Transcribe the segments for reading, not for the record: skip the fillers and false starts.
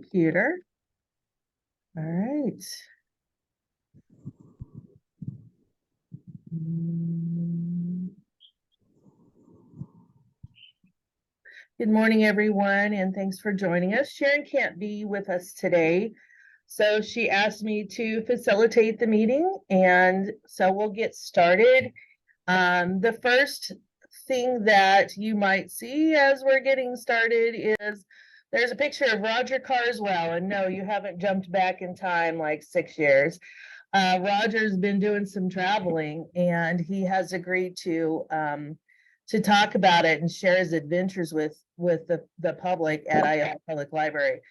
computer. All right. Good morning, everyone, and thanks for joining us. Sharon can't be with us today, so she asked me to facilitate the meeting, and so we'll get started. The first thing that you might see as we're getting started is there's a picture of Roger Carswell, and no, you haven't jumped back in time like 6 years. Roger's been doing some traveling, and he has agreed to talk about it and share his adventures with the public at Iowa Public Library.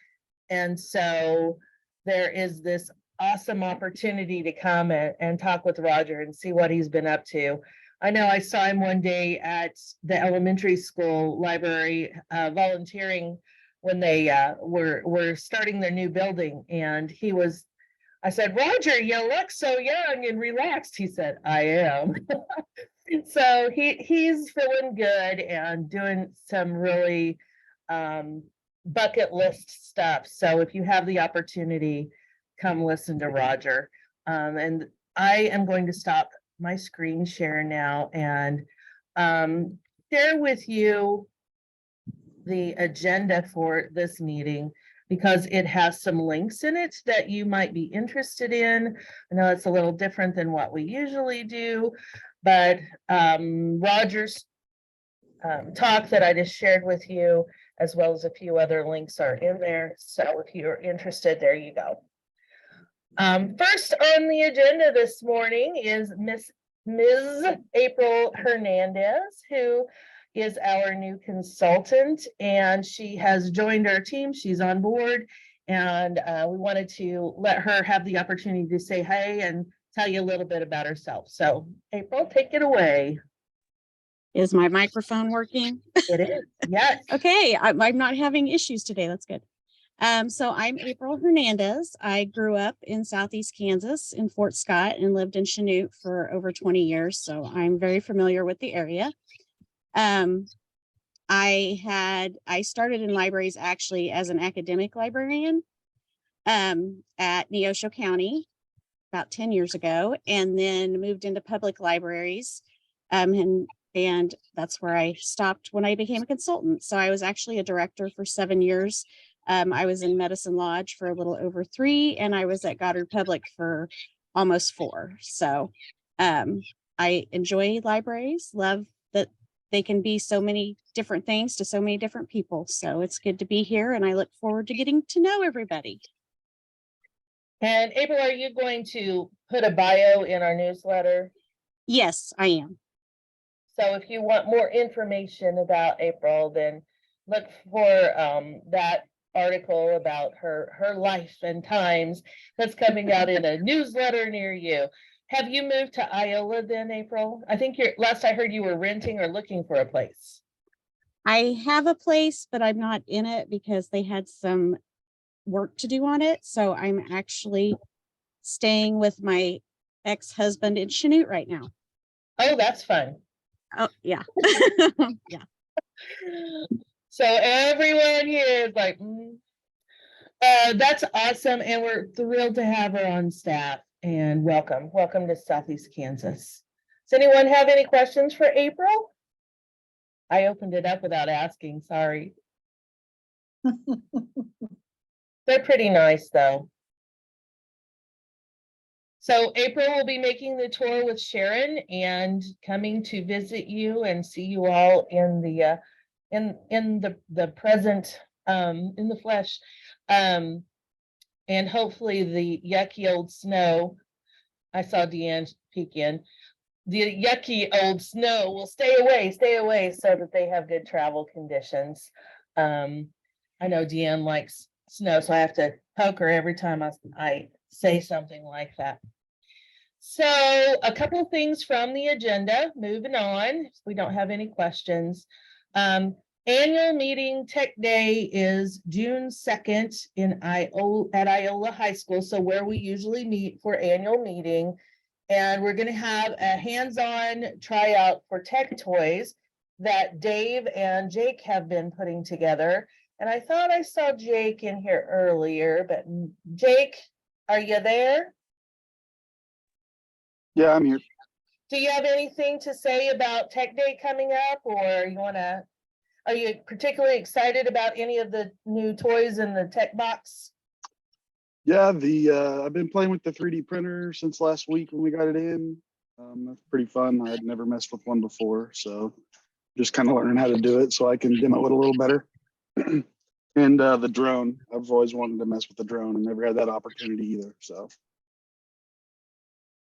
And so there is this awesome opportunity to come and talk with Roger and see what he's been up to. I know I saw him one day at the elementary school library volunteering when they were starting their new building, and I said, Roger, you look so young and relaxed. He said, I am. So he's feeling good and doing some really bucket list stuff. So if you have the opportunity, come listen to Roger. And I am going to stop my screen share now and share with you the agenda for this meeting, because it has some links in it that you might be interested in. I know it's a little different than what we usually do, but Roger's talk that I just shared with you, as well as a few other links, are in there. So if you're interested, there you go. First on the agenda this morning is Ms. April Hernandez, who is our new consultant, and she has joined our team. She's on board, and we wanted to let her have the opportunity to say hi and tell you a little bit about herself. So April, take it away. Is my microphone working? It is, yes. Okay, I'm not having issues today. That's good. So I'm April Hernandez. I grew up in Southeast Kansas in Fort Scott and lived in Chanute for over 20 years. So I'm very familiar with the area. I started in libraries actually as an academic librarian at Neosho County about 10 years ago, and then moved into public libraries. And that's where I stopped when I became a consultant. So I was actually a director for 7 years. I was in Medicine Lodge for a little over 3, and I was at Goddard Public for almost 4. So I enjoy libraries, love that they can be so many different things to so many different people. So it's good to be here, and I look forward to getting to know everybody. And April, are you going to put a bio in our newsletter? Yes, I am. So if you want more information about April, then look for that article about her life and times that's coming out in a newsletter near you. Have you moved to Iowa then, April? I think last I heard you were renting or looking for a place. I have a place, but I'm not in it because they had some work to do on it. So I'm actually staying with my ex-husband in Chanute right now. Oh, that's fun. Oh, yeah. Yeah. So everyone here is like, that's awesome. And we're thrilled to have her on staff, and welcome to Southeast Kansas. Does anyone have any questions for April? I opened it up without asking, sorry. They're pretty nice though. So April will be making the tour with Sharon and coming to visit you and see you all in the present, in the flesh, and hopefully the yucky old snow. I saw Deanne peek in. The yucky old snow will stay away so that they have good travel conditions. I know Deanne likes snow, so I have to poke her every time I say something like that. So a couple of things from the agenda, moving on, if we don't have any questions. Annual meeting Tech Day is June 2nd at Iola High School, so where we usually meet for annual meeting. And we're going to have a hands-on tryout for tech toys that Dave and Jake have been putting together. And I thought I saw Jake in here earlier, but Jake, are you there? Yeah, I'm here. Do you have anything to say about Tech Day coming up, or are you particularly excited about any of the new toys in the tech box? Yeah, I've been playing with the 3D printer since last week when we got it in. That's pretty fun. I'd never messed with one before, so just kind of learning how to do it so I can demo it a little better. And the drone, I've always wanted to mess with the drone and never had that opportunity either.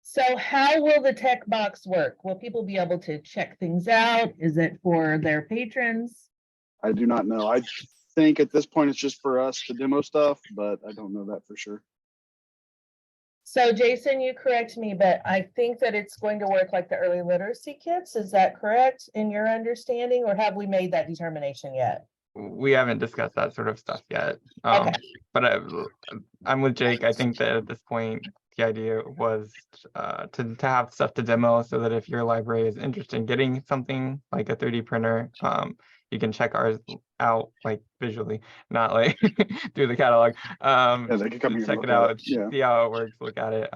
So how will the tech box work? Will people be able to check things out? Is it for their patrons? I do not know. I think at this point it's just for us to demo stuff, but I don't know that for sure. So Jason, you correct me, but I think that it's going to work like the early literacy kits. Is that correct in your understanding, or have we made that determination yet? We haven't discussed that sort of stuff yet. Okay. But I'm with Jake. I think that at this point, the idea was to have stuff to demo so that if your library is interested in getting something like a 3D printer, you can check ours out like visually, not like through the catalog. Yeah, they can come here and Check look it at out, it. Yeah. see how it works, look at it,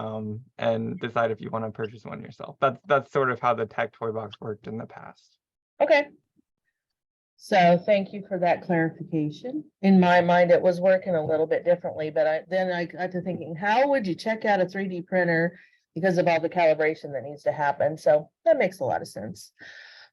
and decide if you want to purchase one yourself. That's sort of how the tech toy box worked in the past. Okay. So thank you for that clarification. In my mind, it was working a little bit differently, but then I got to thinking, how would you check out a 3D printer because of all the calibration that needs to happen? So that makes a lot of sense.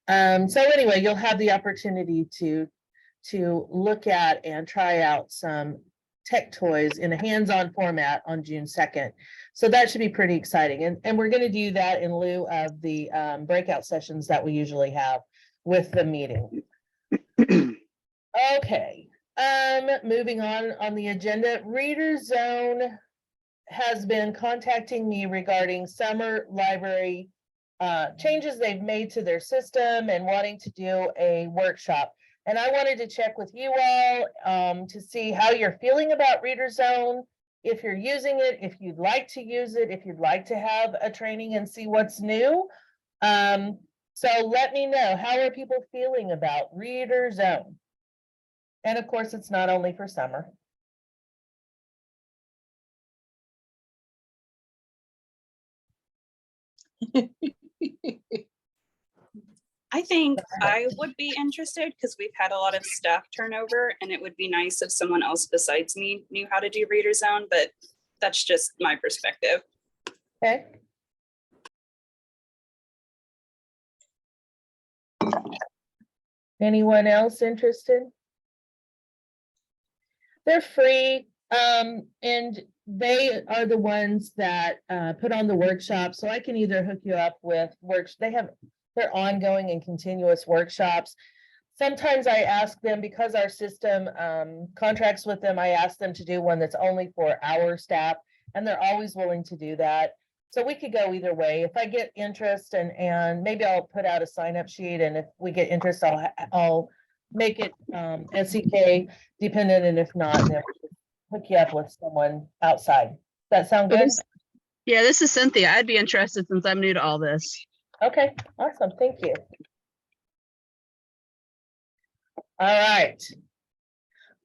So anyway, you'll have the opportunity to look at and try out some tech toys in a hands-on format on June 2nd. So that should be pretty exciting. And we're going to do that in lieu of the breakout sessions that we usually have with the meeting. Okay, moving on the agenda, Reader Zone has been contacting me regarding summer library changes they've made to their system and wanting to do a workshop. And I wanted to check with you all to see how you're feeling about Reader Zone, if you're using it, if you'd like to use it, if you'd like to have a training and see what's new. So let me know, how are people feeling about Reader Zone? And of course, it's not only for summer. I think I would be interested because we've had a lot of staff turnover and it would be nice if someone else besides me knew how to do Reader Zone, but that's just my perspective. Okay. Anyone else interested? They're free, and they are the ones that put on the workshop. So I can either hook you up with they're ongoing and continuous workshops. Sometimes I ask them, because our system contracts with them, I ask them to do one that's only for our staff, and they're always willing to do that. So we could go either way. If I get interest and maybe I'll put out a sign up sheet, and if we get interest, I'll make it SEK dependent, and if not, then we'll hook you up with someone outside. Does that sound good? Yeah, this is Cynthia. I'd be interested since I'm new to all this. Okay, awesome. Thank you. All right.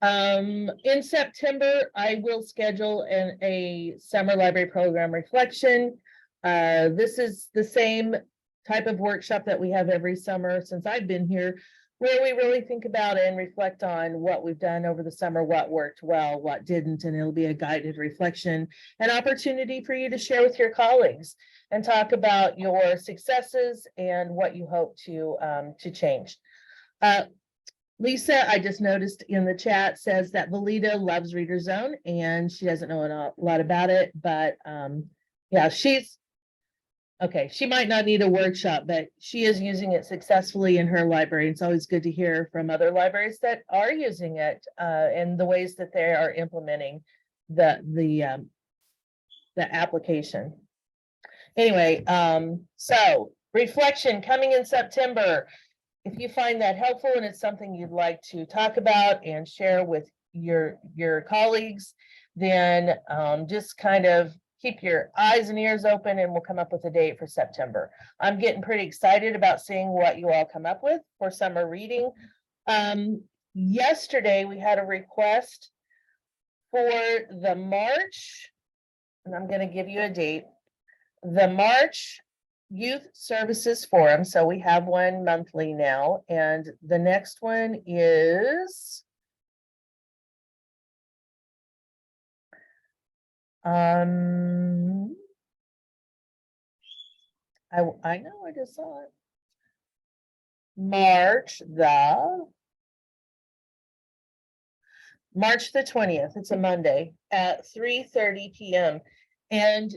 In September, I will schedule a summer library program reflection. This is the same type of workshop that we have every summer since I've been here, where we really think about and reflect on what we've done over the summer, what worked well, what didn't, and it'll be a guided reflection, an opportunity for you to share with your colleagues and talk about your successes and what you hope to change. Lisa, I just noticed in the chat, says that Valita loves Reader Zone and she doesn't know a lot about it, but yeah, she might not need a workshop, but she is using it successfully in her library. It's always good to hear from other libraries that are using it and the ways that they are implementing the application. Anyway, so reflection coming in September. If you find that helpful and it's something you'd like to talk about and share with your colleagues, then just kind of keep your eyes and ears open and we'll come up with a date for September. I'm getting pretty excited about seeing what you all come up with for summer reading. yesterday we had a request for the March, and I'm gonna give you a date, the March Youth Services Forum. So we have one monthly now, and the next one is I know I just saw it. March the 20th. It's a Monday at 3:30 p.m. And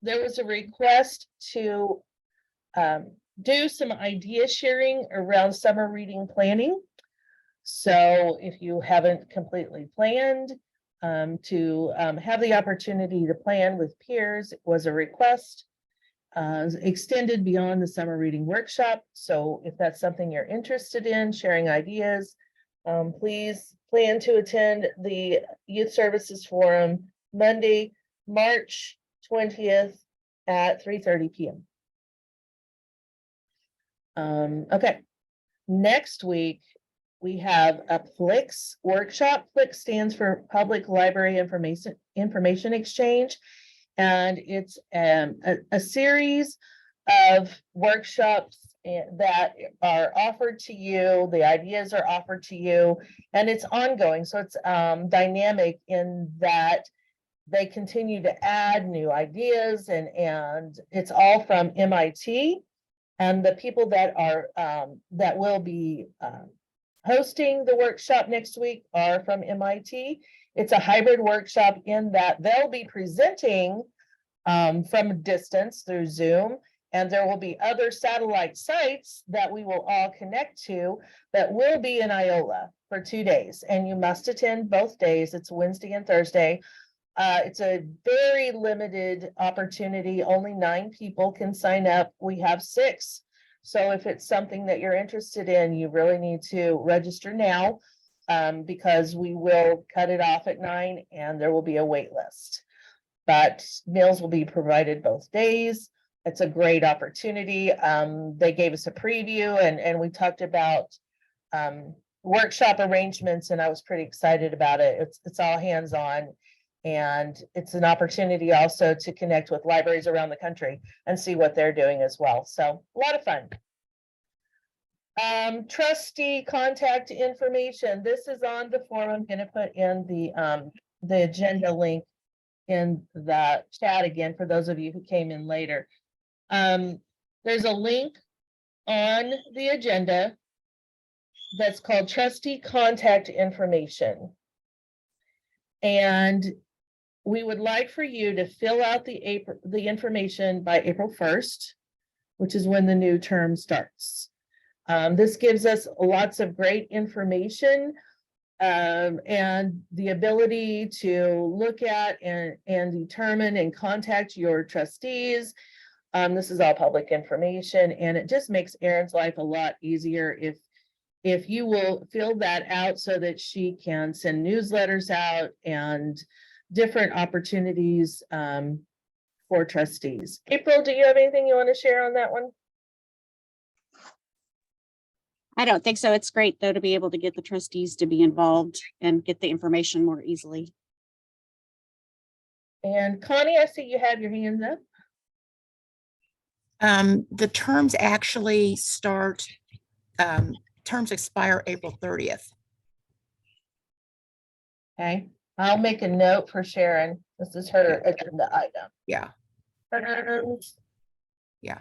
there was a request to do some idea sharing around summer reading planning. So if you haven't completely planned, to have the opportunity to plan with peers was a request extended beyond the summer reading workshop. So if that's something you're interested in, sharing ideas, please plan to attend the Youth Services Forum Monday, March 20th at 3:30 p.m. Okay, next week we have a PLIX workshop. PLIX stands for Public Library Information Exchange. And it's a series of workshops that are offered to you. The ideas are offered to you, and it's ongoing. So it's dynamic in that they continue to add new ideas, and it's all from MIT. And the people that are that will be hosting the workshop next week are from MIT. It's a hybrid workshop in that they'll be presenting from a distance through Zoom, and there will be other satellite sites that we will all connect to that will be in Iola for 2 days, and you must attend both days. It's Wednesday and Thursday. It's a very limited opportunity. Only 9 people can sign up. We have 6. So if it's something that you're interested in, you really need to register now, because we will cut it off at 9 and there will be a wait list. But meals will be provided both days. It's a great opportunity. They gave us a preview, and we talked about workshop arrangements, and I was pretty excited about it. It's all hands-on, and it's an opportunity also to connect with libraries around the country and see what they're doing as well. So a lot of fun. Trustee contact information. This is on the form. I'm going to put in the agenda link in the chat again for those of you who came in later. There's a link on the agenda that's called trustee contact information. And we would like for you to fill out the information by April 1st, which is when the new term starts. This gives us lots of great information and the ability to look at and determine and contact your trustees. This is all public information, and it just makes Erin's life a lot easier if you will fill that out so that she can send newsletters out and different opportunities for trustees. April, do you have anything you want to share on that one? I don't think so. It's great, though, to be able to get the trustees to be involved and get the information more easily. And Connie, I see you have your hands up. The terms actually start, terms expire April 30th. Okay, I'll make a note for Sharon. This is her agenda item. Yeah. Yeah.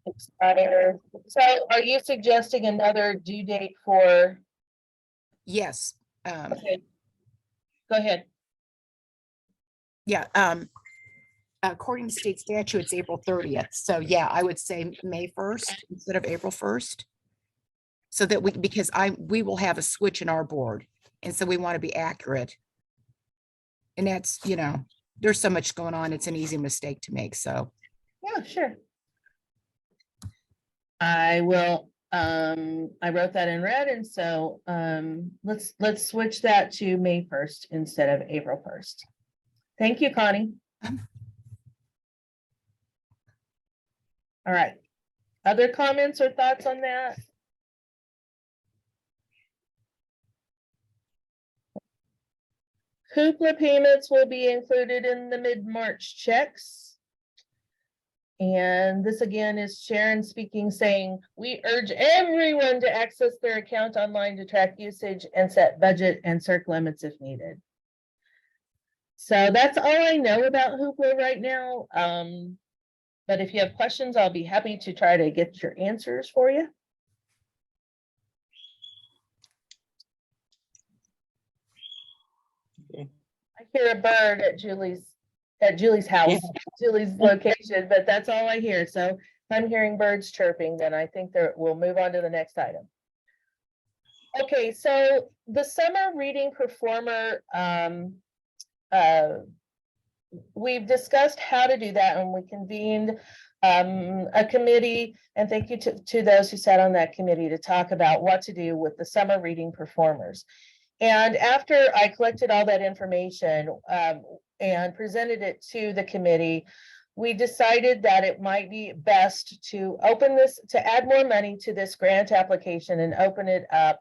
Expire. So are you suggesting another due date for? Yes. Okay. Go ahead. Yeah. According to state statute, it's April 30th. So yeah, I would say May 1st instead of April 1st. So that because we will have a switch in our board. And so we want to be accurate. And that's, there's so much going on. It's an easy mistake to make. So. Yeah, sure. I will, I wrote that in red, and so let's switch that to May 1st instead of April 1st. Thank you, Connie. All right. Other comments or thoughts on that? Hoopla payments will be included in the mid-March checks. And this again is Sharon speaking, saying, we urge everyone to access their account online to track usage and set budget and circ limits if needed. So that's all I know about Hoopla right now. But if you have questions, I'll be happy to try to get your answers for you. I hear a bird at Julie's house, Julie's location, but that's all I hear. So if I'm hearing birds chirping, then I think we'll move on to the next item. Okay, so the summer reading performer, we've discussed how to do that, and we convened a committee, and thank you to those who sat on that committee to talk about what to do with the summer reading performers. And after I collected all that information and presented it to the committee, we decided that it might be best to open this, to add more money to this grant application and open it up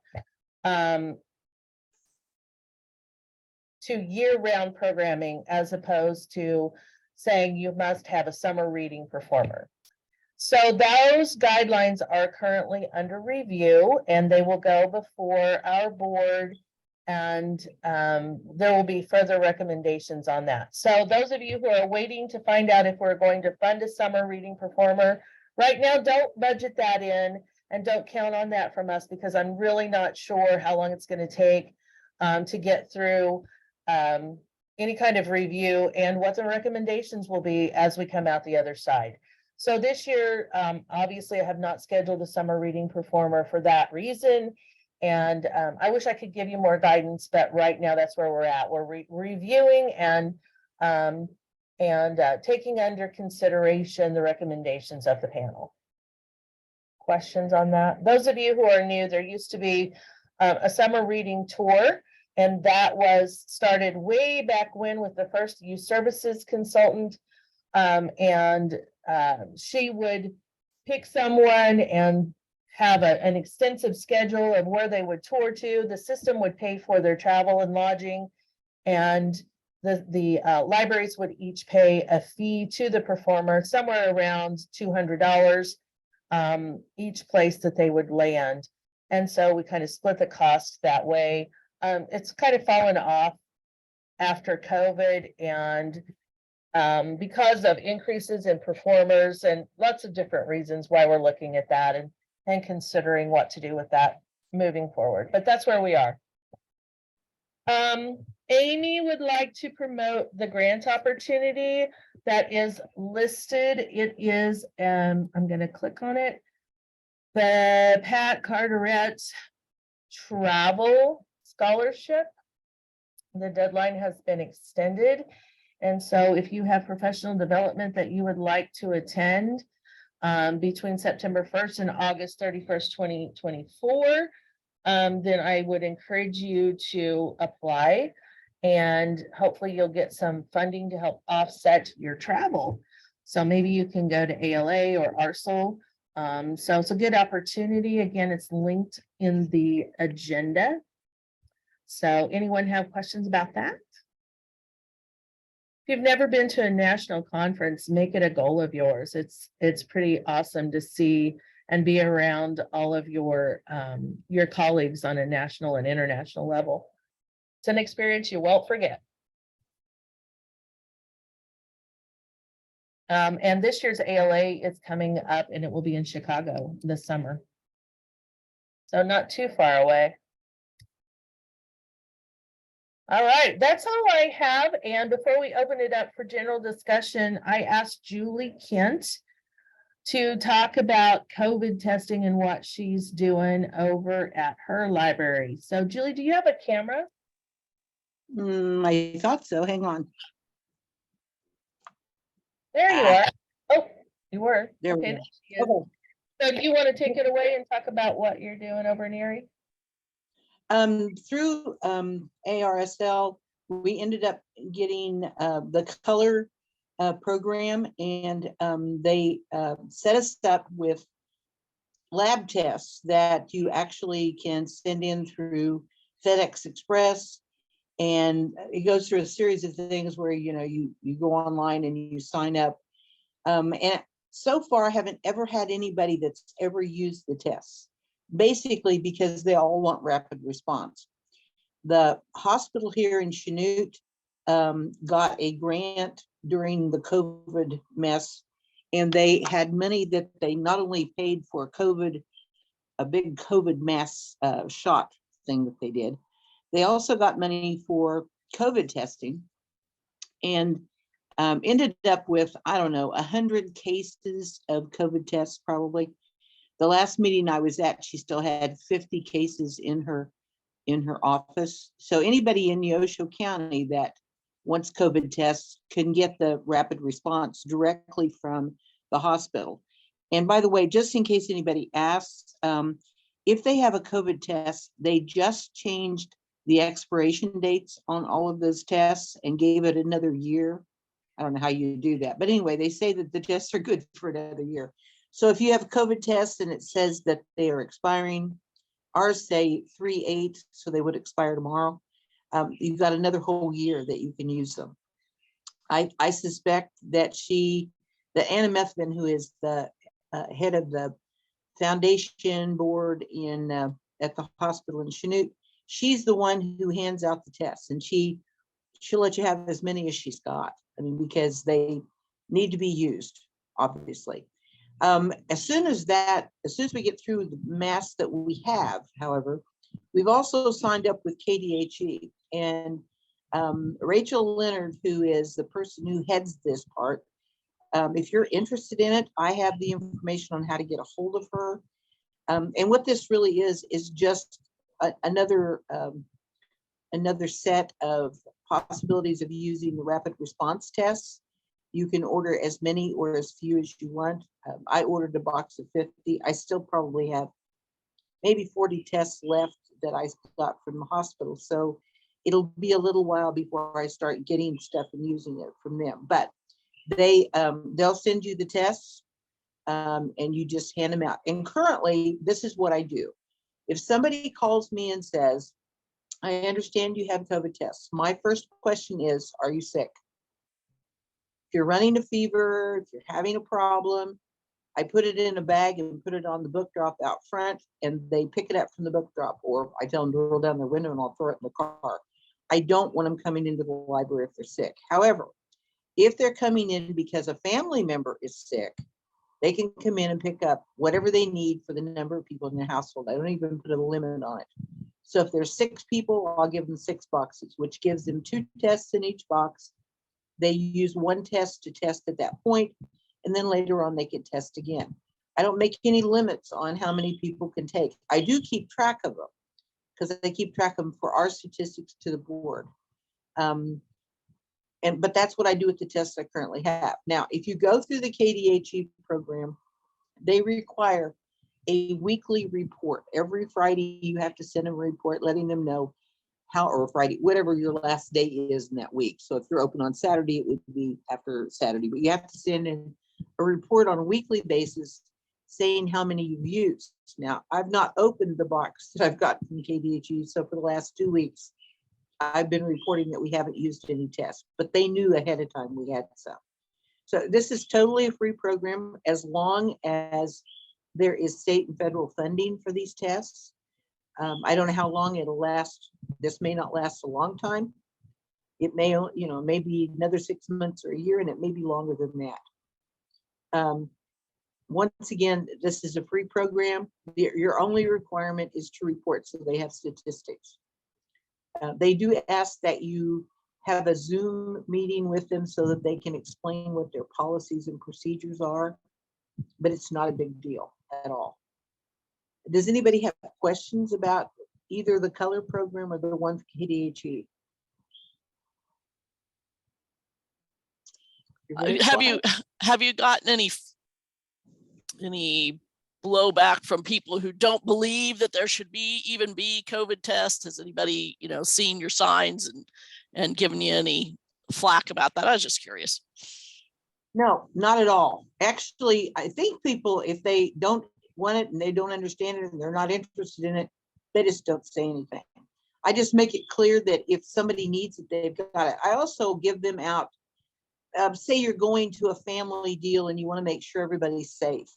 to year-round programming, as opposed to saying you must have a summer reading performer. So those guidelines are currently under review, and they will go before our board, and there will be further recommendations on that. So those of you who are waiting to find out if we're going to fund a summer reading performer, right now, don't budget that in and don't count on that from us, because I'm really not sure how long it's going to take to get through any kind of review and what the recommendations will be as we come out the other side. So this year, obviously, I have not scheduled a summer reading performer for that reason. And I wish I could give you more guidance, but right now that's where we're at. We're reviewing and taking under consideration the recommendations of the panel. Questions on that? Those of you who are new, there used to be a summer reading tour, and that was started way back when with the first youth services consultant. She would pick someone and have an extensive schedule of where they would tour to. The system would pay for their travel and lodging, and the libraries would each pay a fee to the performer, somewhere around $200 each place that they would land. And so we kind of split the cost that way. It's kind of fallen off after COVID, and because of increases in performers and lots of different reasons why we're looking at that and considering what to do with that moving forward. But that's where we are. Amy would like to promote the grant opportunity that is listed. It is, I'm going to click on it, the Pat Carteret Travel Scholarship. The deadline has been extended. And so if you have professional development that you would like to attend between September 1st and August 31st, 2024, then I would encourage you to apply, and hopefully you'll get some funding to help offset your travel. So maybe you can go to ALA or ARSL. So it's a good opportunity. Again, it's linked in the agenda. So anyone have questions about that? If you've never been to a national conference, make it a goal of yours. It's pretty awesome to see and be around all of your colleagues on a national and international level. It's an experience you won't forget. And this year's ALA is coming up, and it will be in Chicago this summer. So not too far away. All right, that's all I have. And before we open it up for general discussion, I asked Julie Kent to talk about COVID testing and what she's doing over at her library. So Julie, do you have a camera? I thought so. Hang on. There you are. Oh, you were. There we Okay, go. there she is. Okay. So do you want to take it away and talk about what you're doing over in Erie? Through ARSL, we ended up getting the color program, and they set us up with lab tests that you actually can send in through FedEx Express And it goes through a series of things where, you know, you go online and you sign up. And so far, I haven't ever had anybody that's ever used the tests, basically because they all want rapid response. The hospital here in Chanute got a grant during the COVID mess, and they had money that they not only paid for COVID, a big COVID mass shot thing that they did, they also got money for COVID testing, and ended up with, I don't know, 100 cases of COVID tests probably. The last meeting I was at, she still had 50 cases in her office. So anybody in Neosho County that wants COVID tests can get the rapid response directly from the hospital. And by the way, just in case anybody asks, if they have a COVID test, they just changed the expiration dates on all of those tests and gave it another year. I don't know how you do that, but anyway, they say that the tests are good for another year. So if you have a COVID test and it says that they are expiring, ours say 3/8, so they would expire tomorrow. You've got another whole year that you can use them. I suspect that Anna Methvin, who is the head of the foundation board in at the hospital in Chanute, she's the one who hands out the tests, and she'll let you have as many as she's got. I mean, because they need to be used, obviously. As soon as we get through the mass that we have, however, we've also signed up with KDHE, and Rachel Leonard, who is the person who heads this part. If you're interested in it, I have the information on how to get a hold of her. And what this really is just another set of possibilities of using the rapid response tests. You can order as many or as few as you want. I ordered a box of 50. I still probably have maybe 40 tests left that I got from the hospital. So it'll be a little while before I start getting stuff and using it from them. But they'll send you the tests and you just hand them out. And currently, this is what I do. If somebody calls me and says, I understand you have COVID tests, my first question is, are you sick? If you're running a fever, if you're having a problem, I put it in a bag and put it on the book drop out front, and they pick it up from the book drop, or I tell them to roll down their window and I'll throw it in the car. I don't want them coming into the library if they're sick. However, if they're coming in because a family member is sick, they can come in and pick up whatever they need for the number of people in the household. I don't even put a limit on it. So if there's 6 people, I'll give them 6 boxes, which gives them 2 tests in each box. They use 1 test to test at that point, and then later on they can test again. I don't make any limits on how many people can take. I do keep track of them because I keep track of them for our statistics to the board. But that's what I do with the tests I currently have. Now, if you go through the KDHE program, they require a weekly report. Every Friday, you have to send a report letting them know how, or Friday, whatever your last day is in that week. So if you're open on Saturday, it would be after Saturday, but you have to send in a report on a weekly basis saying how many you've used. Now, I've not opened the box that I've got from KDHE, so for the last 2 weeks, I've been reporting that we haven't used any tests, but they knew ahead of time we had some. So this is totally a free program as long as there is state and federal funding for these tests. I don't know how long it'll last. This may not last a long time. It may, maybe another 6 months or a year, and it may be longer than that. Once again, this is a free program. Your only requirement is to report, so they have statistics. They do ask that you have a Zoom meeting with them so that they can explain what their policies and procedures are, but it's not a big deal at all. Does anybody have questions about either the color program or the one for KDHE? Have you gotten any blowback from people who don't believe that there should even be COVID tests? Has anybody, seen your signs and given you any flack about that? I was just curious. No, not at all. Actually, I think people, if they don't want it and they don't understand it and they're not interested in it, they just don't say anything. I just make it clear that if somebody needs it, they've got it. I also give them out, say you're going to a family deal and you want to make sure everybody's safe.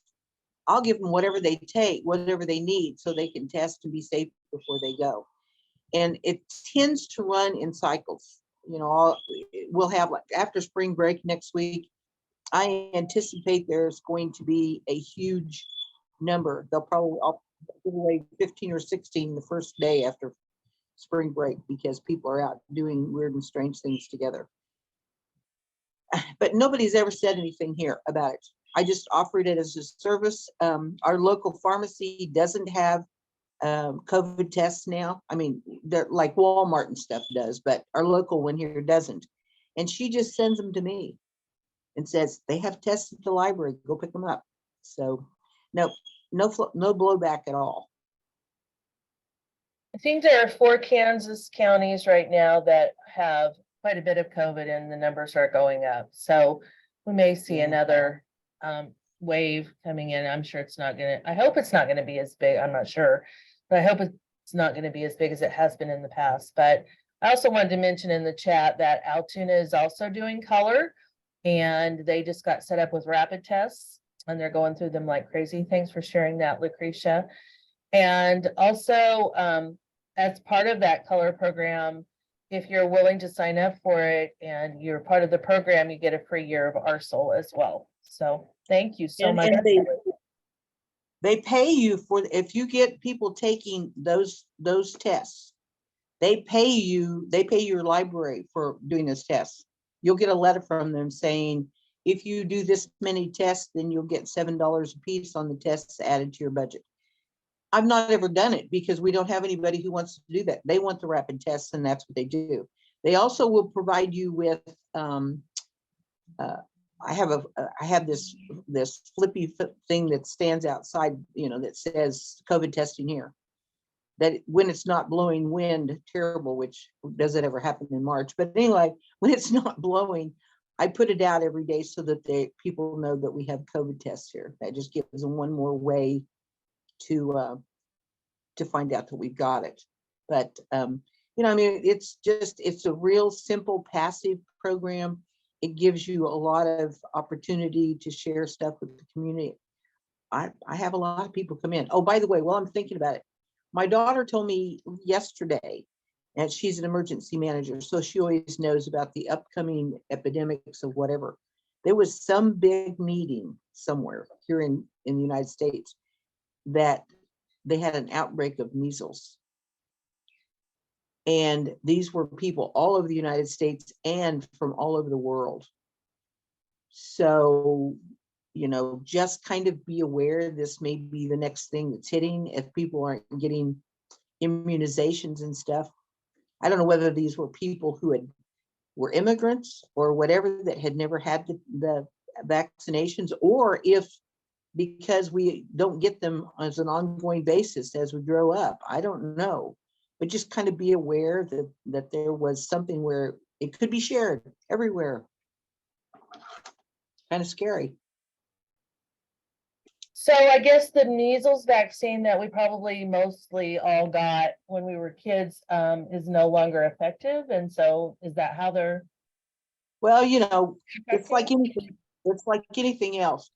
I'll give them whatever they take, whatever they need, so they can test and be safe before they go. And it tends to run in cycles. You know, we'll have, like, after spring break next week, I anticipate there's going to be a huge number. I'll give away 15 or 16 the first day after spring break, because people are out doing weird and strange things together. But nobody's ever said anything here about it. I just offered it as a service. Our local pharmacy doesn't have COVID tests now. I mean, they're like Walmart and stuff does, but our local one here doesn't. And she just sends them to me and says, they have tests at the library, go pick them up. So no blowback at all. I think there are 4 Kansas counties right now that have quite a bit of COVID, and the numbers are going up. So we may see another wave coming in. I'm sure it's not gonna, I hope it's not gonna be as big. I'm not sure, but I hope it's not gonna be as big as it has been in the past. But I also wanted to mention in the chat that Altoona is also doing color, and they just got set up with rapid tests, and they're going through them like crazy. Thanks for sharing that, Lucretia. And also, as part of that color program, if you're willing to sign up for it and you're part of the program, you get a free year of Arsenal as well. So thank you so much. And they pay you for, if you get people taking those tests, they pay your library for doing those tests. You'll get a letter from them saying, if you do this many tests, then you'll get $7 a piece on the tests added to your budget. I've not ever done it because we don't have anybody who wants to do that. They want the rapid tests, and that's what they do. They also will provide you with, I have this flippy thing that stands outside, you know, that says COVID testing here. That when it's not blowing wind, terrible, which doesn't ever happen in March. But anyway, when it's not blowing, I put it out every day so that people know that we have COVID tests here. That just gives them one more way to find out that we've got it. But you know, I mean, it's a real simple passive program. It gives you a lot of opportunity to share stuff with the community. I have a lot of people come in. Oh, by the way, while I'm thinking about it, my daughter told me yesterday, and she's an emergency manager, so she always knows about the upcoming epidemics of whatever. There was some big meeting somewhere here in the United States that they had an outbreak of measles. And these were people all over the United States and from all over the world. So, you know, just kind of be aware this may be the next thing that's hitting if people aren't getting immunizations and stuff. I don't know whether these were people who were immigrants or whatever that had never had the vaccinations, or if because we don't get them as an ongoing basis as we grow up. I don't know, but just kind of be aware that there was something where it could be shared everywhere. Kind of scary. So I guess the measles vaccine that we probably mostly all got when we were kids is no longer effective. And so is that how they're? Well, you know, it's like anything else.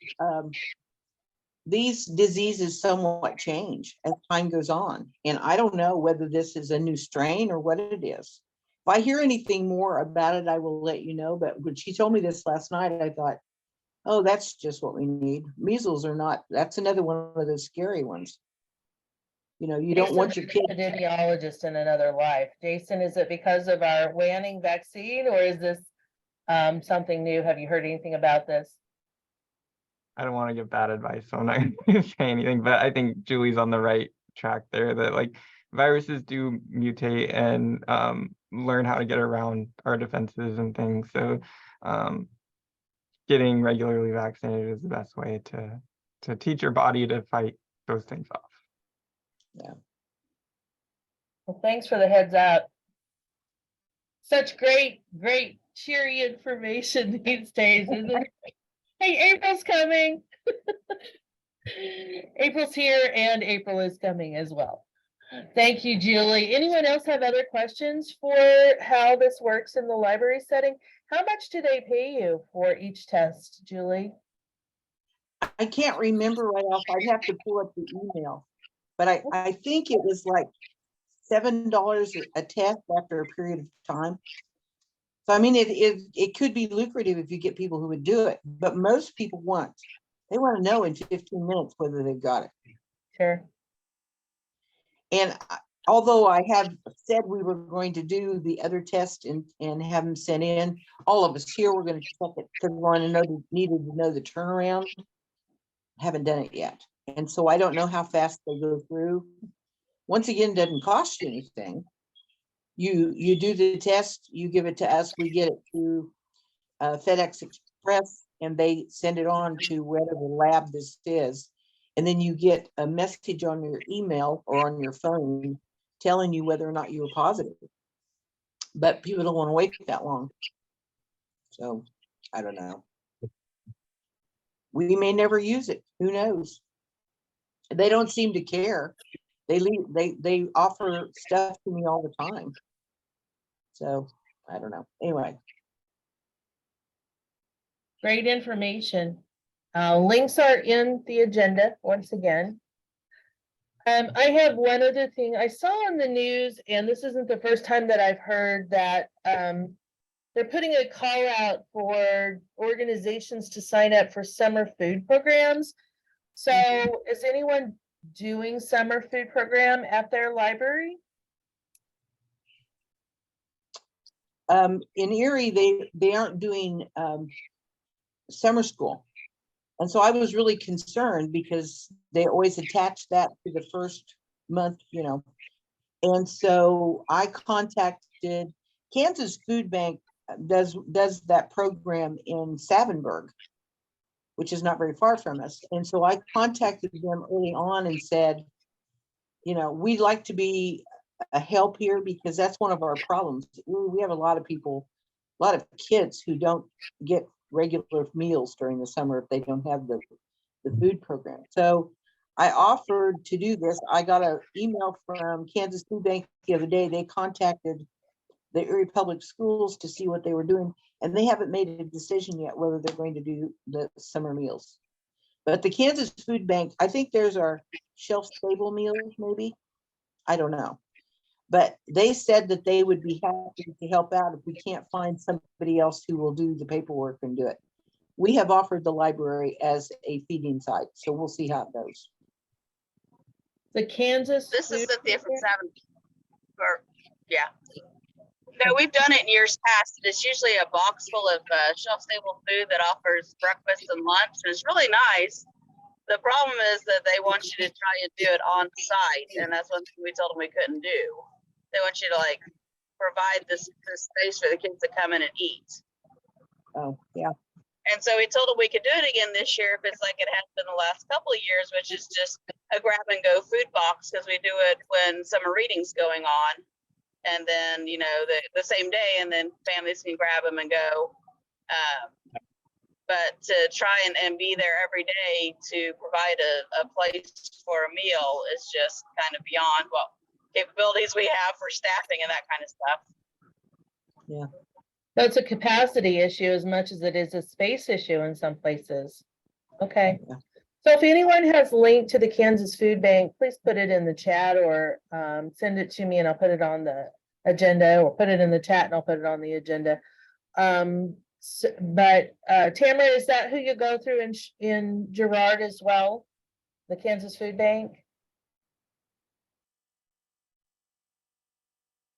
These diseases somewhat change as time goes on. And I don't know whether this is a new strain or what it is. If I hear anything more about it, I will let you know. But when she told me this last night, I thought, oh, that's just what we need. Measles are not, that's another one of those scary ones. You know, you don't want your kid. Epidemiologist in another life. Jason, is it because of our Wanning vaccine, or is this something new? Have you heard anything about this? I don't want to give bad advice, so I'm not going to say anything, but I think Julie's on the right track there, that like viruses do mutate and learn how to get around our defenses and things. So getting regularly vaccinated is the best way to teach your body to fight those things off. Yeah. Well, thanks for the heads up. Such great, cheery information these days, isn't it? Hey, April's coming. April's here, and April is coming as well. Thank you, Julie. Anyone else have other questions for how this works in the library setting? How much do they pay you for each test, Julie? I can't remember right off. I'd have to pull up the email. But I think it was like $7 a test after a period of time. So I mean, it could be lucrative if you get people who would do it, but most people they want to know in 15 minutes whether they've got it. Sure. And although I have said we were going to do the other test and have them sent in, all of us here, we're going to check it because we needed to know the turnaround. Haven't done it yet. And so I don't know how fast they go through. Once again, it doesn't cost you anything. You do the test, you give it to us, we get it through FedEx Express, and they send it on to whatever lab this is. And then you get a message on your email or on your phone telling you whether or not you were positive. But people don't want to wait that long. So I don't know. We may never use it. Who knows? They don't seem to care. They offer stuff to me all the time. So I don't know. Anyway. Great information. Links are in the agenda once again. I have one other thing I saw on the news, and this isn't the first time that I've heard that they're putting a call out for organizations to sign up for summer food programs. So is anyone doing summer food program at their library? In Erie, they aren't doing summer school. And so I was really concerned because they always attach that to the first month, you know. And so I contacted Kansas Food Bank does that program in Savinburg, which is not very far from us. And so I contacted them early on and said, you know, we'd like to be a help here because that's one of our problems. We have a lot of people, a lot of kids who don't get regular meals during the summer if they don't have the food program. So I offered to do this. I got an email from Kansas Food Bank the other day. They contacted the Erie Public Schools to see what they were doing, and they haven't made a decision yet whether they're going to do the summer meals. But the Kansas Food Bank, I think there's our shelf-stable meals, maybe. I don't know. But they said that they would be happy to help out if we can't find somebody else who will do the paperwork and do it. We have offered the library as a feeding site, so we'll see how it goes. The Kansas. This is Food Cynthia from Program? Yeah. No, we've done it in years past. It's usually a box full of shelf-stable food that offers breakfast and lunch. And it's really nice. The problem is that they want you to try and do it on site, and that's one thing we told them we couldn't do. They want you to like provide this space for the kids to come in and eat. Oh, yeah. And so we told them we could do it again this year if it's like it has been the last couple of years, which is just a grab and go food box because we do it when summer reading's going on. And then, you know, the same day, and then families can grab them and go. But to try and be there every day to provide a place for a meal is just kind of beyond what capabilities we have for staffing and that kind of stuff. Yeah. So it's a capacity issue as much as it is a space issue in some places. Okay. Yeah. So if anyone has link to the Kansas Food Bank, please put it in the chat or send it to me and I'll put it on the agenda, or put it in the chat and I'll put it on the agenda. But Tamara, is that who you go through in Girard as well? The Kansas Food Bank?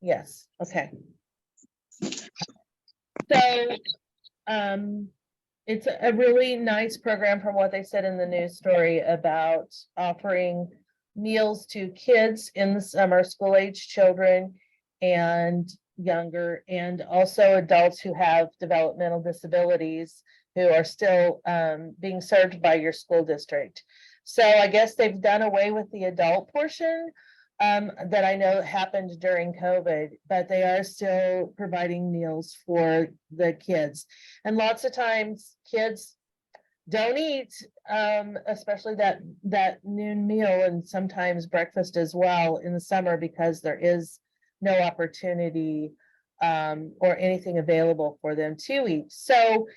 Yes, okay. So it's a really nice program from what they said in the news story about offering meals to kids in the summer, school-age children and younger, and also adults who have developmental disabilities who are still being served by your school district. So I guess they've done away with the adult portion that I know happened during COVID, but they are still providing meals for the kids. And lots of times kids don't eat, especially that noon meal and sometimes breakfast as well in the summer, because there is no opportunity or anything available for them to eat. So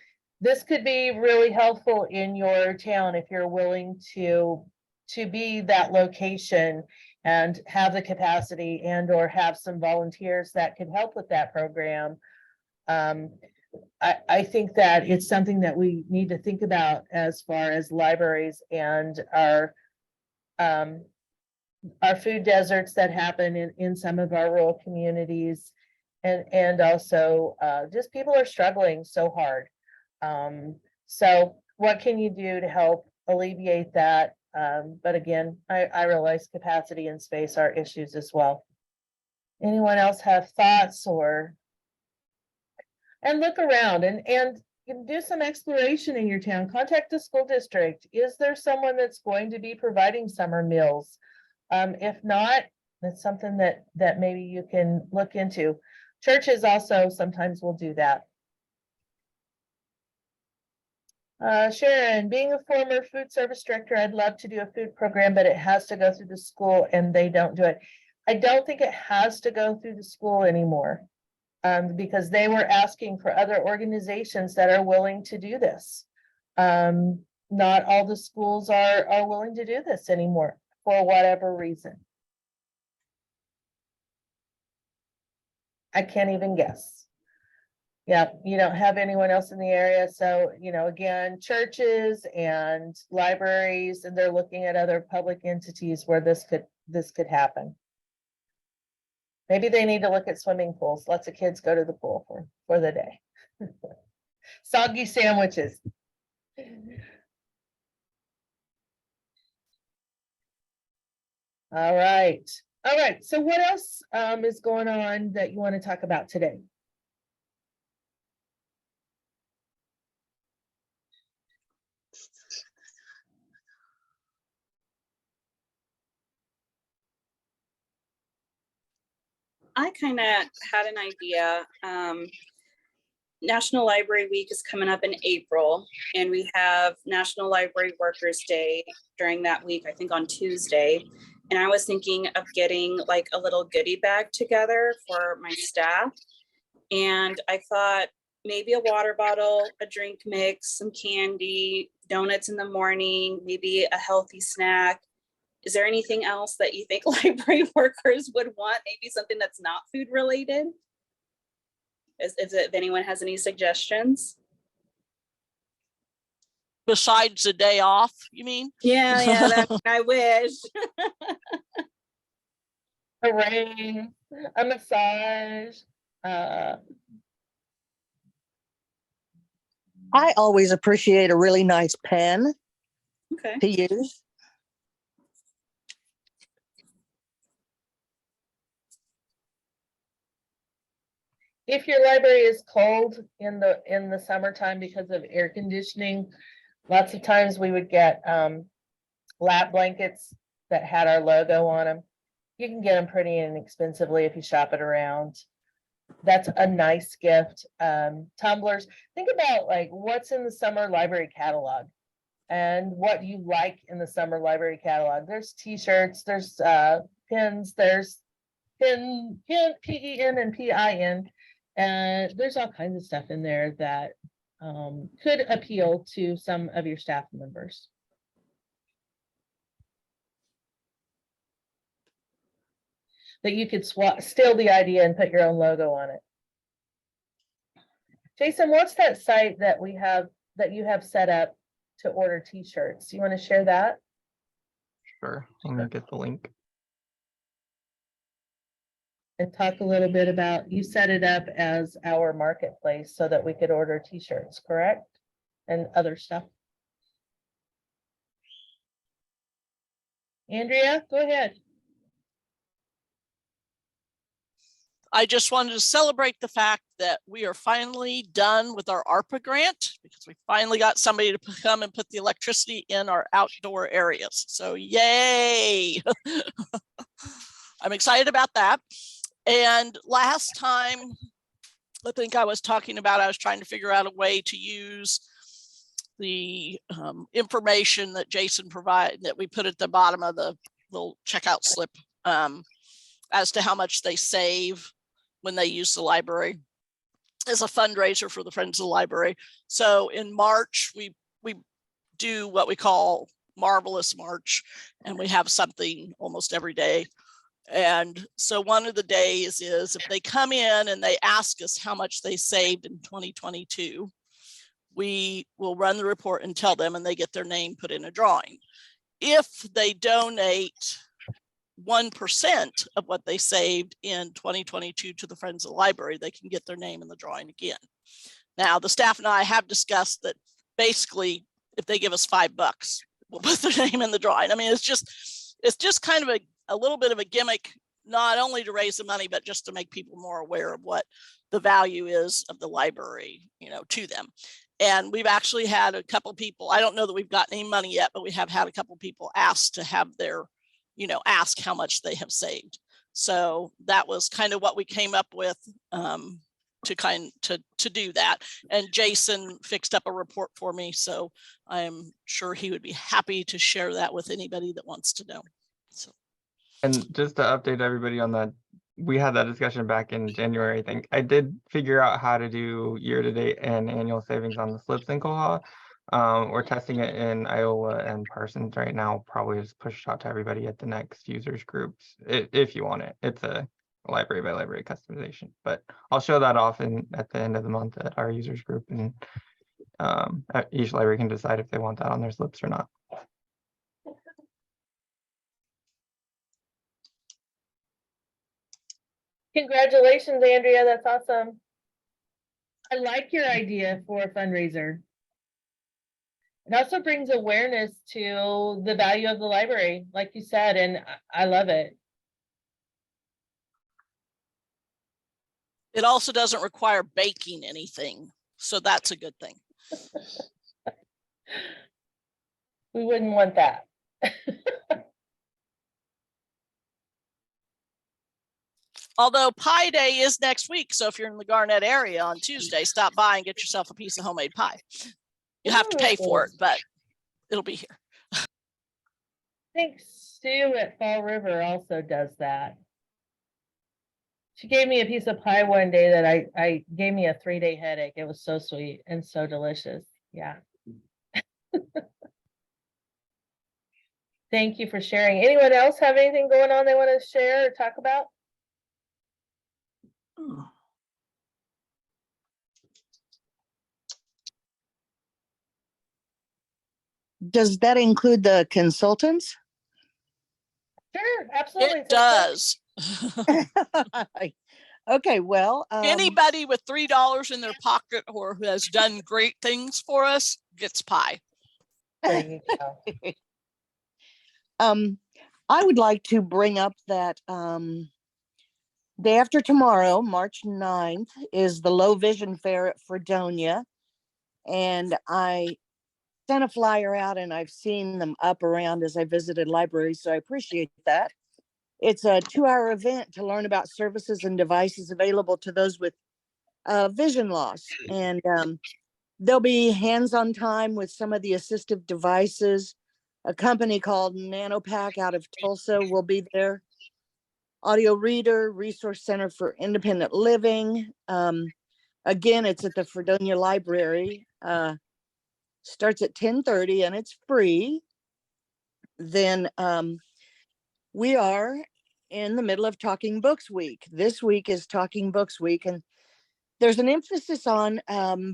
this could be really helpful in your town if you're willing to be that location and have the capacity and or have some volunteers that could help with that program. I think that it's something that we need to think about as far as libraries and our food deserts that happen in some of our rural communities. And also just people are struggling so hard. So what can you do to help alleviate that? But again, I realize capacity and space are issues as well. Anyone else have thoughts or? And look around and you can do some exploration in your town. Contact the school district. Is there someone that's going to be providing summer meals? If not, that's something that maybe you can look into. Churches also sometimes will do that. Sharon, being a former food service director, I'd love to do a food program, but it has to go through the school and they don't do it. I don't think it has to go through the school anymore. Because they were asking for other organizations that are willing to do this. Not all the schools are willing to do this anymore for whatever reason. I can't even guess. Yeah, you don't have anyone else in the area. So, again, churches and libraries, and they're looking at other public entities where this could happen. Maybe they need to look at swimming pools. Lots of kids go to the pool for the day. Soggy sandwiches. All right. All right. So what else is going on that you want to talk about today? I kind of had an idea. National Library Week is coming up in April, and we have National Library Workers Day during that week, I think on Tuesday. And I was thinking of getting like a little goodie bag together for my staff. And I thought maybe a water bottle, a drink mix, some candy, donuts in the morning, maybe a healthy snack. Is there anything else that you think library workers would want? Maybe something that's not food related? If anyone has any suggestions? Besides the day off, you mean? Yeah, I wish. A ring, a massage. I always appreciate a really nice pen Okay. to use. If your library is cold in the summertime because of air conditioning, lots of times we would get lap blankets that had our logo on them. You can get them pretty inexpensively if you shop it around. That's a nice gift. Tumblers. Think about like what's in the summer library catalog and what you like in the summer library catalog. There's t-shirts, there's pins, there's PEN and PIN. And there's all kinds of stuff in there that could appeal to some of your staff members. That you could steal the idea and put your own logo on it. Jason, what's that site that you have set up to order t-shirts? You want to share that? Sure, let me get the link. And talk a little bit about, you set it up as our marketplace so that we could order t-shirts, correct? And other stuff. Andrea, go ahead. I just wanted to celebrate the fact that we are finally done with our ARPA grant because we finally got somebody to come and put the electricity in our outdoor areas. So yay! I'm excited about that. And last time, I think I was talking about, I was trying to figure out a way to use the information that Jason provided, that we put at the bottom of the little checkout slip, as to how much they save when they use the library, as a fundraiser for the Friends of the Library. So in March, we do what we call Marvelous March, and we have something almost every day. And so one of the days is if they come in and they ask us how much they saved in 2022, we will run the report and tell them, and they get their name put in a drawing. If they donate 1% of what they saved in 2022 to the Friends of the Library, they can get their name in the drawing again. Now, the staff and I have discussed that basically, if they give us $5, we'll put their name in the drawing. I mean, it's just kind of a little bit of a gimmick, not only to raise the money, but just to make people more aware of what the value is of the library, you know, to them. And we've actually had a couple of people, I don't know that we've gotten any money yet, but we have had a couple of people ask to have their, you know, ask how much they have saved. So that was kind of what we came up with to do that. And Jason fixed up a report for me, so I'm sure he would be happy to share that with anybody that wants to know. So. And just to update everybody on that, we had that discussion back in January. I think I did figure out how to do year-to-date and annual savings on the slips in Koha. We're testing it in Iowa and Parsons right now. Probably just push it out to everybody at the next users groups if you want it. It's a library by library customization, but I'll show that off at the end of the month at our users group, and each library can decide if they want that on their slips or not. Congratulations, Andrea. That's awesome. I like your idea for a fundraiser. It also brings awareness to the value of the library, like you said, and I love it. It also doesn't require baking anything, so that's a good thing. We wouldn't want that. Although Pie Day is next week, so if you're in the Garnett area on Tuesday, stop by and get yourself a piece of homemade pie. You have to pay for it, but it'll be here. I think Sue at Fall River also does that. She gave me a piece of pie one day that I gave me a 3-day headache. It was so sweet and so delicious. Yeah. Thank you for sharing. Anyone else have anything going on they want to share or talk about? Does that include the consultants? Sure, absolutely. It does. Okay, well, Anybody with $3 in their pocket or who has done great things for us gets pie. There you go. I would like to bring up that day after tomorrow, March 9th, is the Low Vision Fair at Fredonia. And I sent a flyer out, and I've seen them up around as I visited libraries, so I appreciate that. It's a 2-hour event to learn about services and devices available to those with vision loss. And there'll be hands-on time with some of the assistive devices. A company called NanoPack out of Tulsa will be there. Audio Reader, Resource Center for Independent Living. Again, it's at the Fredonia Library. Starts at 10:30 and it's free. Then we are in the middle of Talking Books Week. This week is Talking Books Week, and there's an emphasis on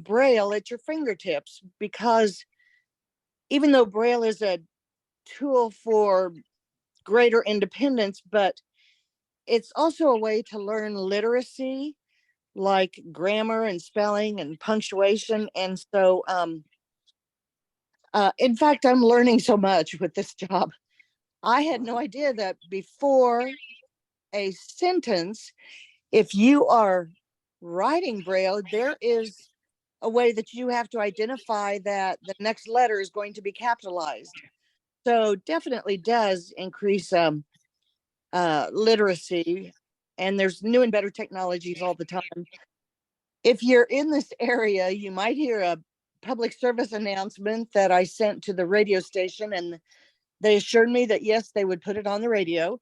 Braille at your fingertips, because even though Braille is a tool for greater independence, but it's also a way to learn literacy, like grammar and spelling and punctuation. And so, in fact, I'm learning so much with this job. I had no idea that before a sentence, if you are writing Braille, there is a way that you have to identify that the next letter is going to be capitalized. So definitely does increase literacy, and there's new and better technologies all the time. If you're in this area, you might hear a public service announcement that I sent to the radio station, and they assured me that yes, they would put it on the radio.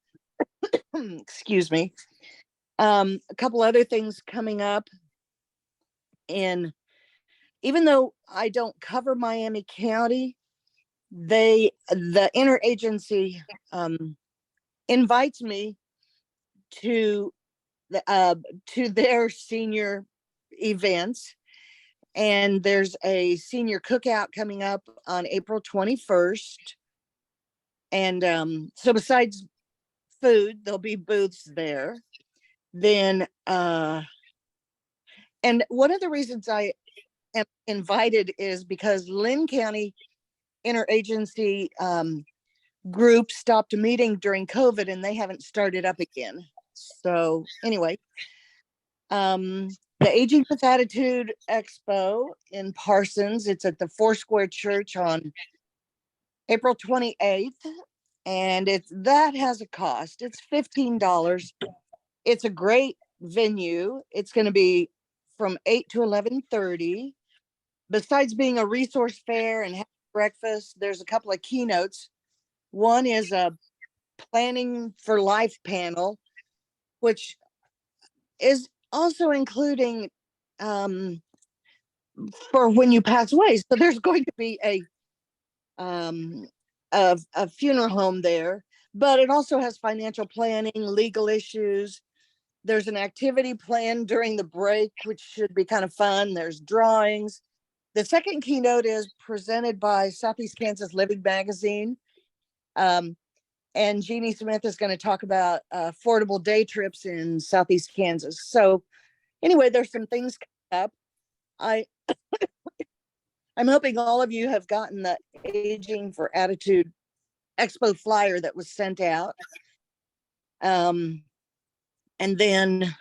Excuse me. A couple other things coming up. And even though I don't cover Miami County, the interagency invites me to their senior events. And there's a senior cookout coming up on April 21st. And so besides food, there'll be booths there. Then and one of the reasons I am invited is because Lynn County interagency group stopped meeting during COVID, and they haven't started up again. So anyway, the Aging with Attitude Expo in Parsons, it's at the Foursquare Church on April 28th. And that has a cost. It's $15. It's a great venue. It's going to be from 8 to 11:30. Besides being a resource fair and breakfast, there's a couple of keynotes. One is a Planning for Life panel, which is also including for when you pass away. So there's going to be a funeral home there, but it also has financial planning, legal issues. There's an activity plan during the break, which should be kind of fun. There's drawings. The second keynote is presented by Southeast Kansas Living Magazine. And Jeannie Smith is going to talk about affordable day trips in Southeast Kansas. So anyway, there's some things coming up. I'm hoping all of you have gotten the Aging for Attitude Expo flyer that was sent out. And then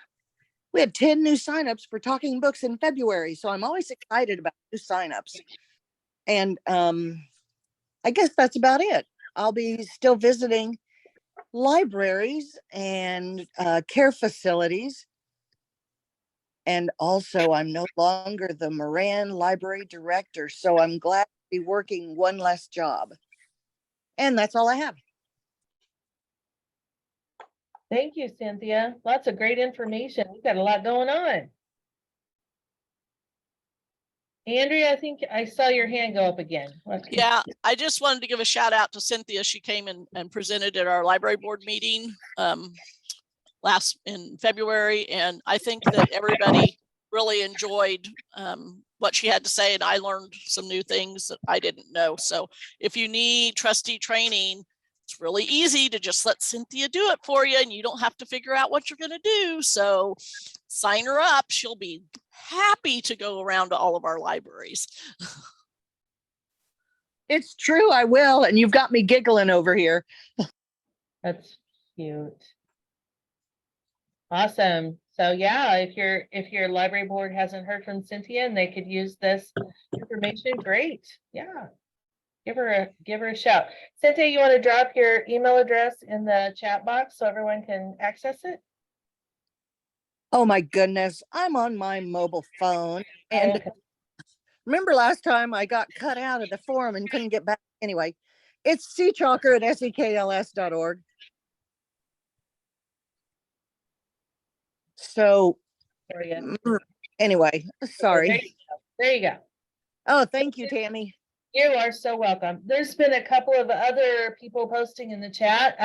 we had 10 new signups for Talking Books in February. So I'm always excited about new signups. And I guess that's about it. I'll be still visiting libraries and care facilities. And also, I'm no longer the Moran Library Director, so I'm glad to be working one less job. And that's all I have. Thank you, Cynthia. Lots of great information. We've got a lot going on. Andrea, I think I saw your hand go up again. Yeah, I just wanted to give a shout out to Cynthia. She came in and presented at our library board meeting in February, and I think that everybody really enjoyed what she had to say, and I learned some new things that I didn't know. So if you need trustee training, it's really easy to just let Cynthia do it for you, and you don't have to figure out what you're going to do. So sign her up. She'll be happy to go around to all of our libraries. It's true, I will. And you've got me giggling over here. That's cute. Awesome. So yeah, if your library board hasn't heard from Cynthia and they could use this information, great. Yeah. Give her a shout. Cynthia, you want to drop your email address in the chat box so everyone can access it? Oh my goodness, I'm on my mobile phone. And Okay. remember last time I got cut out of the forum and couldn't get back? Anyway, it's cchalker@sekls.org. So anyway, sorry. There you go. Oh, thank you, Tammy. You are so welcome. There's been a couple of other people posting in the chat.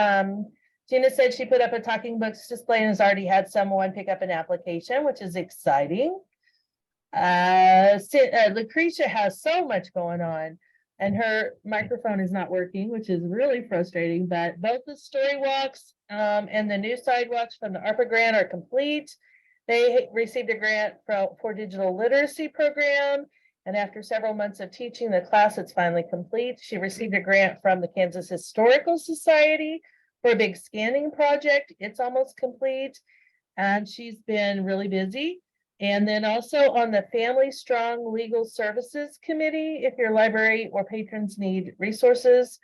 Gina said she put up a Talking Books display and has already had someone pick up an application, which is exciting. Lucretia has so much going on and her microphone is not working, which is really frustrating, but both the story walks and the new sidewalks from the ARPA grant are complete. They received a grant for digital literacy program. And after several months of teaching the class, it's finally complete. She received a grant from the Kansas Historical Society for a big scanning project. It's almost complete. And she's been really busy. And then also on the Family Strong Legal Services Committee, if your library or patrons need resources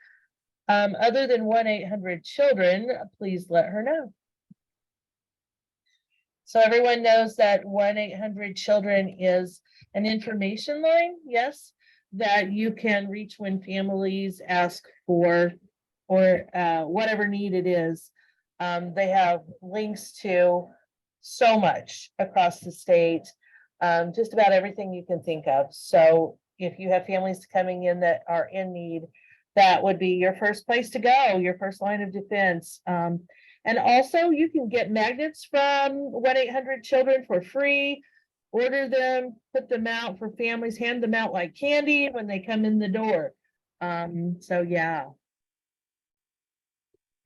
other than 1-800-CHILDREN, please let her know. So everyone knows that 1-800-CHILDREN is an information line, yes, that you can reach when families ask for or whatever need it is. They have links to so much across the state, just about everything you can think of. So if you have families coming in that are in need, that would be your first place to go, your first line of defense. And also you can get magnets from 1-800-CHILDREN for free, order them, put them out for families, hand them out like candy when they come in the door. So yeah.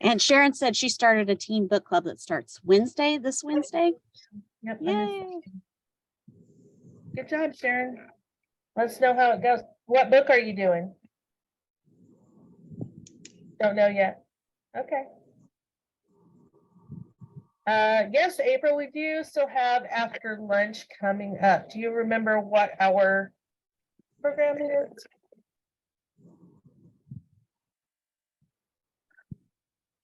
And Sharon said she started a teen book club that starts this Wednesday. Yep. Yay. Good job, Sharon. Let us know how it goes. What book are you doing? Don't know yet. Okay. Yes, April, we do still have after lunch coming up. Do you remember what our program is?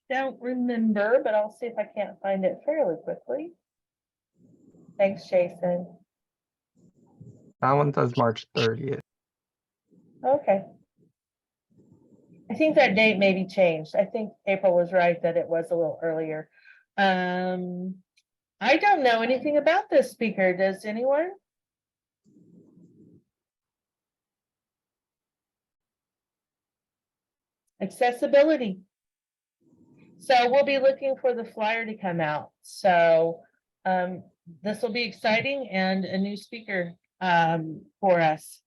Don't remember, but I'll see if I can't find it fairly quickly. Thanks, Jason. That one says March 30th. Okay. I think that date may be changed. I think April was right that it was a little earlier. I don't know anything about this speaker. Does anyone? Accessibility. So we'll be looking for the flyer to come out. So this will be exciting and a new speaker for us.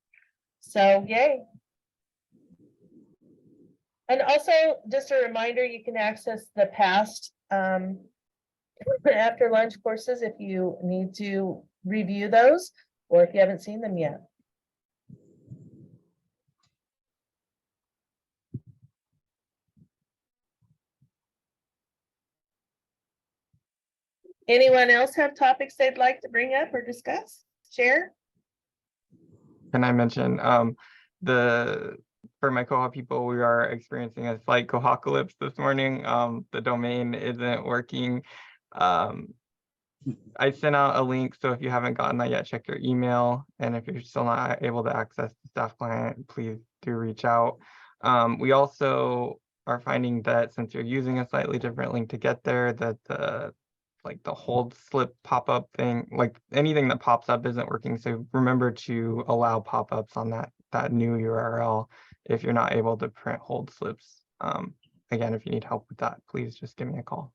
So yay. And also just a reminder, you can access the past after lunch courses if you need to review those or if you haven't seen them yet. Anyone else have topics they'd like to bring up or discuss, share? Can I mention for my Koha people, we are experiencing a slight Kohacalypse this morning. The domain isn't working. I sent out a link, so if you haven't gotten that yet, check your email. And if you're still not able to access the staff client, please do reach out. We also are finding that since you're using a slightly different link to get there, that the hold slip pop-up thing, like anything that pops up isn't working. So remember to allow pop-ups on that new URL if you're not able to print hold slips. Again, if you need help with that, please just give me a call.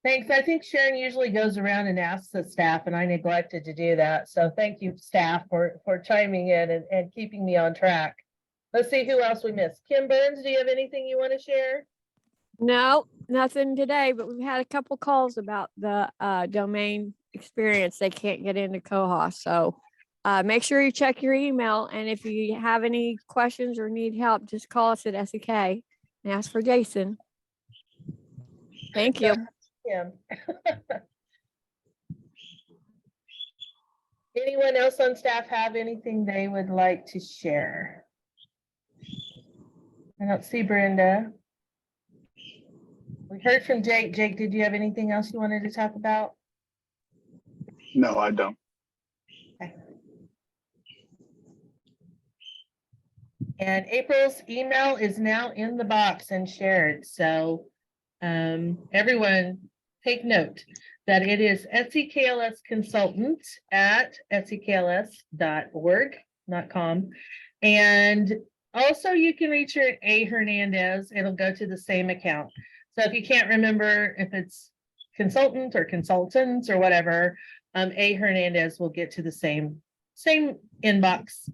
Thanks. I think Sharon usually goes around and asks the staff, and I neglected to do that. So thank you, staff, for chiming in and keeping me on track. Let's see who else we missed. Kim Burns, do you have anything you want to share? No, nothing today, but we've had a couple calls about the domain experience. They can't get into Koha. So make sure you check your email. And if you have any questions or need help, just call us at SEK and ask for Jason. Thank you. Yeah. Anyone else on staff have anything they would like to share? I don't see Brenda. We heard from Jake. Jake, did you have anything else you wanted to talk about? No, I don't. Okay. And April's email is now in the box and shared. So everyone take note that it is SEKLS consultant at sekls.org.com. And also you can reach her at A Hernandez. It'll go to the same account. So if you can't remember if it's consultant or consultants or whatever, A Hernandez will get to the same inbox.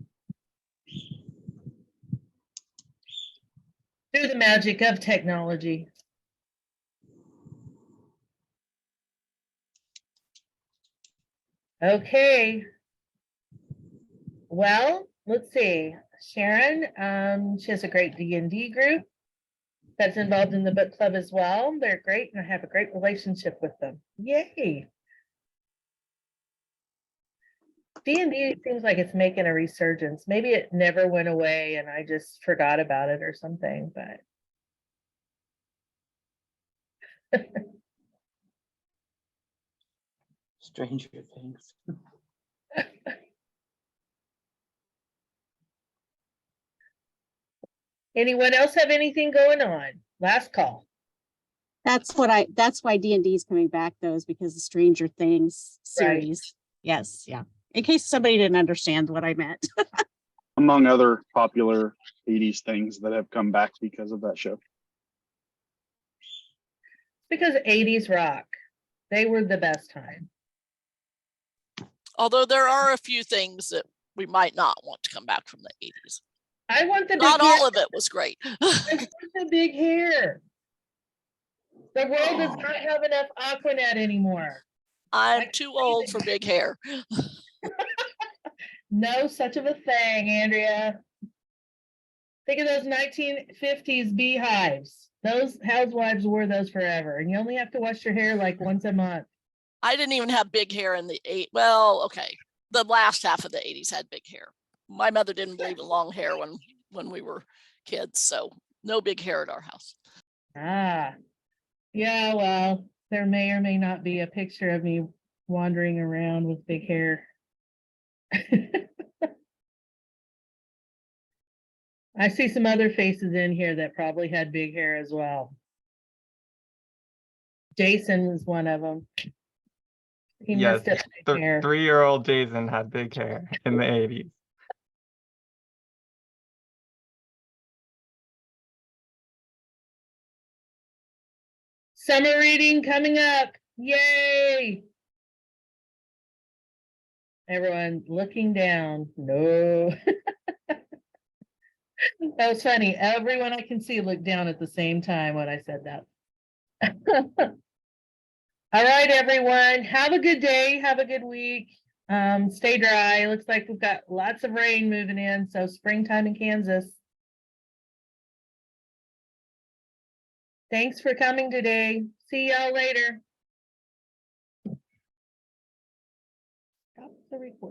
Through the magic of technology. Okay. Well, let's see. Sharon, she has a great D&D group that's involved in the book club as well. They're great and I have a great relationship with them. Yay. D&D seems like it's making a resurgence. Maybe it never went away and I just forgot about it or something, but Stranger Things. Anyone else have anything going on? Last call. That's why D&D is coming back though, is because the Stranger Things Right. series. Yes, yeah. In case somebody didn't understand what I meant. Among other popular 80s things that have come back because of that show. Because 80s rock. They were the best time. Although there are a few things that we might not want to come back from the 80s. I want the big Not hair. all of it was great. I want the big hair. The world does not have enough Aquanet anymore. I'm too old for big hair. No such of a thing, Andrea. Think of those 1950s beehives. Those housewives wore those forever, and you only have to wash your hair like once a month. I didn't even have big hair in the well, okay. The last half of the 80s had big hair. My mother didn't believe in long hair when we were kids, so no big hair at our house. Ah, yeah, well, there may or may not be a picture of me wandering around with big hair. I see some other faces in here that probably had big hair as well. Jason was one of them. He Yes, missed it. Big hair. 3-year-old Jason had big hair in the 80s. Summer reading coming up. Yay! Everyone looking down. No. That was funny. Everyone I can see looked down at the same time when I said that. All right, everyone. Have a good day. Have a good week. Stay dry. Looks like we've got lots of rain moving in. So springtime in Kansas. Thanks for coming today. See y'all later. Stop the recording.